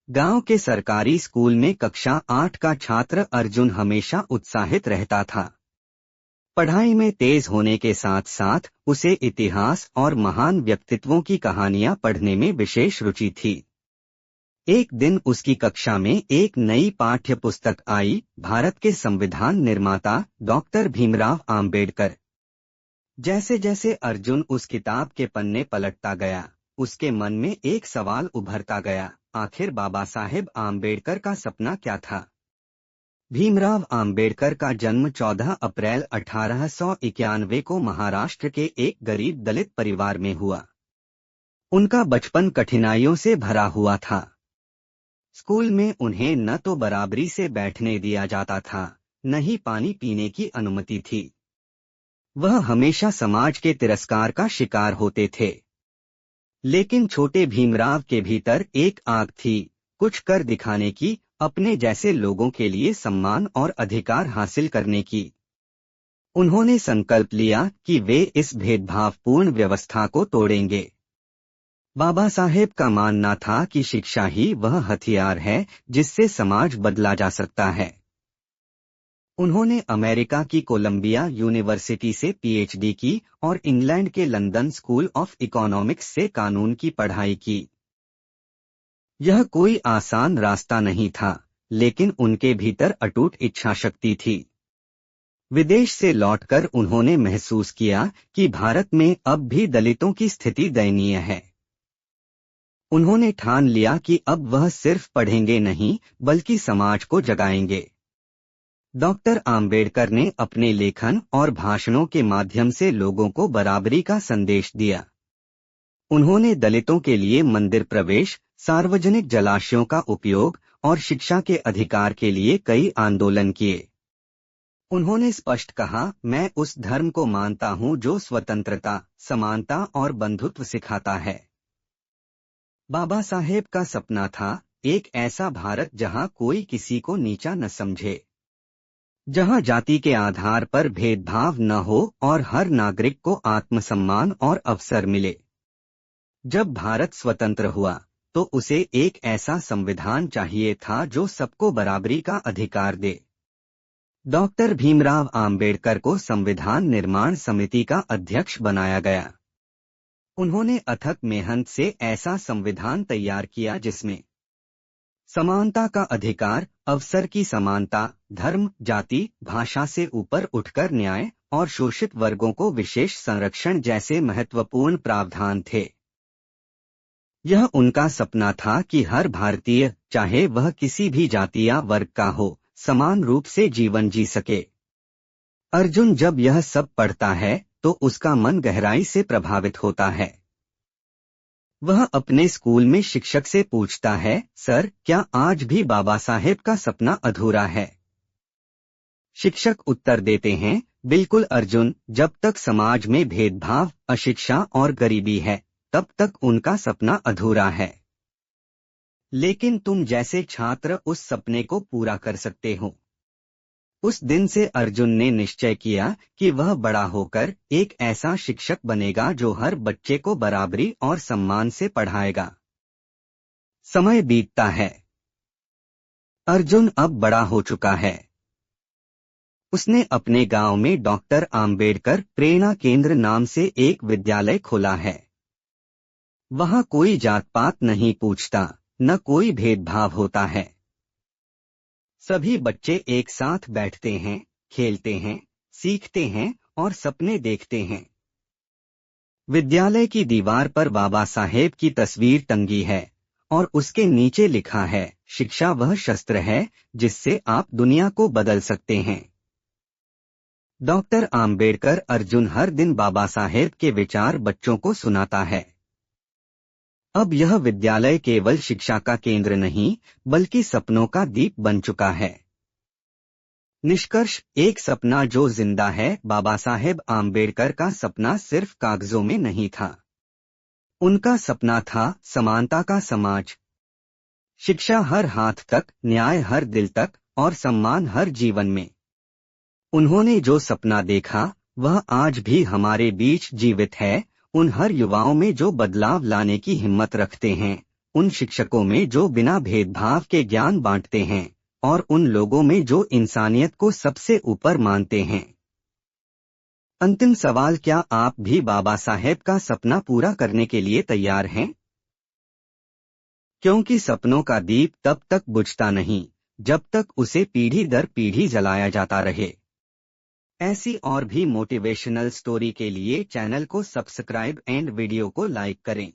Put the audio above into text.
गांव के सरकारी स्कूल में कक्षा 8 का छात्र अर्जुन हमेशा उत्साहित रहता था। पढ़ाई में तेज होने के साथ साथ उसे इतिहास और महान व्यक्तित्वों की कहानियां पढ़ने में विशेष रुचि थी। एक दिन उसकी कक्षा में एक नई पाठ्य पुस्तक आई, भारत के संविधान निर्माता डॉक्टर भीमराव आम्बेडकर। जैसे जैसे अर्जुन उस किताब के पन्ने पलटता गया, उसके मन में एक सवाल उभरता गया, आखिर बाबा साहेब आम्बेडकर का सपना क्या था। भीमराव आम्बेडकर का जन्म 14 अप्रैल 1891 को महाराष्ट्र के एक गरीब दलित परिवार में हुआ। उनका बचपन कठिनाइयों से भरा हुआ था। स्कूल में उन्हें न तो बराबरी से बैठने दिया जाता था, न ही पानी पीने की अनुमति थी। वह हमेशा समाज के तिरस्कार का शिकार होते थे। लेकिन छोटे भीमराव के भीतर एक आग थी, कुछ कर दिखाने की, अपने जैसे लोगों के लिए सम्मान और अधिकार हासिल करने की। उन्होंने संकल्प लिया कि वे इस भेदभावपूर्ण व्यवस्था को तोड़ेंगे। बाबा साहेब का मानना था कि शिक्षा ही वह हथियार है जिससे समाज बदला जा सकता है। उन्होंने अमेरिका की कोलंबिया यूनिवर्सिटी से पीएचडी की और इंग्लैंड के लंदन स्कूल ऑफ इकोनॉमिक्स से कानून की पढ़ाई की। यह कोई आसान रास्ता नहीं था, लेकिन उनके भीतर अटूट इच्छाशक्ति थी। विदेश से लौटकर उन्होंने महसूस किया कि भारत में अब भी दलितों की स्थिति दयनीय है। उन्होंने ठान लिया कि अब वह सिर्फ पढ़ेंगे नहीं, बल्कि समाज को जगाएंगे। डॉक्टर आम्बेडकर ने अपने लेखन और भाषणों के माध्यम से लोगों को बराबरी का संदेश दिया। उन्होंने दलितों के लिए मंदिर प्रवेश, सार्वजनिक जलाशयों का उपयोग और शिक्षा के अधिकार के लिए कई आंदोलन किए। उन्होंने स्पष्ट कहा, मैं उस धर्म को मानता हूं जो स्वतंत्रता, समानता और बंधुत्व सिखाता है। बाबा साहेब का सपना था एक ऐसा भारत जहां कोई किसी को नीचा न समझे, जहां जाति के आधार पर भेदभाव न हो और हर नागरिक को आत्मसम्मान और अवसर मिले। जब भारत स्वतंत्र हुआ तो उसे एक ऐसा संविधान चाहिए था जो सबको बराबरी का अधिकार दे। डॉक्टर भीमराव आम्बेडकर को संविधान निर्माण समिति का अध्यक्ष बनाया गया। उन्होंने अथक मेहनत से ऐसा संविधान तैयार किया जिसमें समानता का अधिकार, अवसर की समानता, धर्म, जाति, भाषा से ऊपर उठकर न्याय और शोषित वर्गों को विशेष संरक्षण जैसे महत्वपूर्ण प्रावधान थे। यह उनका सपना था कि हर भारतीय, चाहे वह किसी भी जाति या वर्ग का हो, समान रूप से जीवन जी सके। अर्जुन जब यह सब पढ़ता है तो उसका मन गहराई से प्रभावित होता है। वह अपने स्कूल में शिक्षक से पूछता है, सर, क्या आज भी बाबा साहेब का सपना अधूरा है? शिक्षक उत्तर देते हैं, बिल्कुल अर्जुन, जब तक समाज में भेदभाव, अशिक्षा और गरीबी है, तब तक उनका सपना अधूरा है। लेकिन तुम जैसे छात्र उस सपने को पूरा कर सकते हो। उस दिन से अर्जुन ने निश्चय किया कि वह बड़ा होकर एक ऐसा शिक्षक बनेगा जो हर बच्चे को बराबरी और सम्मान से पढ़ाएगा। समय बीतता है। अर्जुन अब बड़ा हो चुका है। उसने अपने गांव में डॉक्टर आम्बेडकर प्रेरणा केंद्र नाम से एक विद्यालय खोला है। वहां कोई जात पात नहीं पूछता, न कोई भेदभाव होता है। सभी बच्चे एक साथ बैठते हैं, खेलते हैं, सीखते हैं और सपने देखते हैं। विद्यालय की दीवार पर बाबा साहेब की तस्वीर टंगी है और उसके नीचे लिखा है, शिक्षा वह शस्त्र है जिससे आप दुनिया को बदल सकते हैं। डॉक्टर आम्बेडकर अर्जुन हर दिन बाबा साहेब के विचार बच्चों को सुनाता है। अब यह विद्यालय केवल शिक्षा का केंद्र नहीं, बल्कि सपनों का दीप बन चुका है। निष्कर्ष, एक सपना जो जिंदा है। बाबा साहेब आम्बेडकर का सपना सिर्फ कागजों में नहीं था। उनका सपना था समानता का समाज। शिक्षा हर हाथ तक, न्याय हर दिल तक और सम्मान हर जीवन में। उन्होंने जो सपना देखा वह आज भी हमारे बीच जीवित है, उन हर युवाओं में जो बदलाव लाने की हिम्मत रखते हैं, उन शिक्षकों में जो बिना भेदभाव के ज्ञान बांटते हैं और उन लोगों में जो इंसानियत को सबसे ऊपर मानते हैं। अंतिम सवाल, क्या आप भी बाबा साहेब का सपना पूरा करने के लिए तैयार हैं? क्योंकि सपनों का दीप तब तक बुझता नहीं जब तक उसे पीढ़ी दर पीढ़ी जलाया जाता रहे। ऐसी और भी मोटिवेशनल स्टोरी के लिए चैनल को सब्सक्राइब एंड वीडियो को लाइक करें।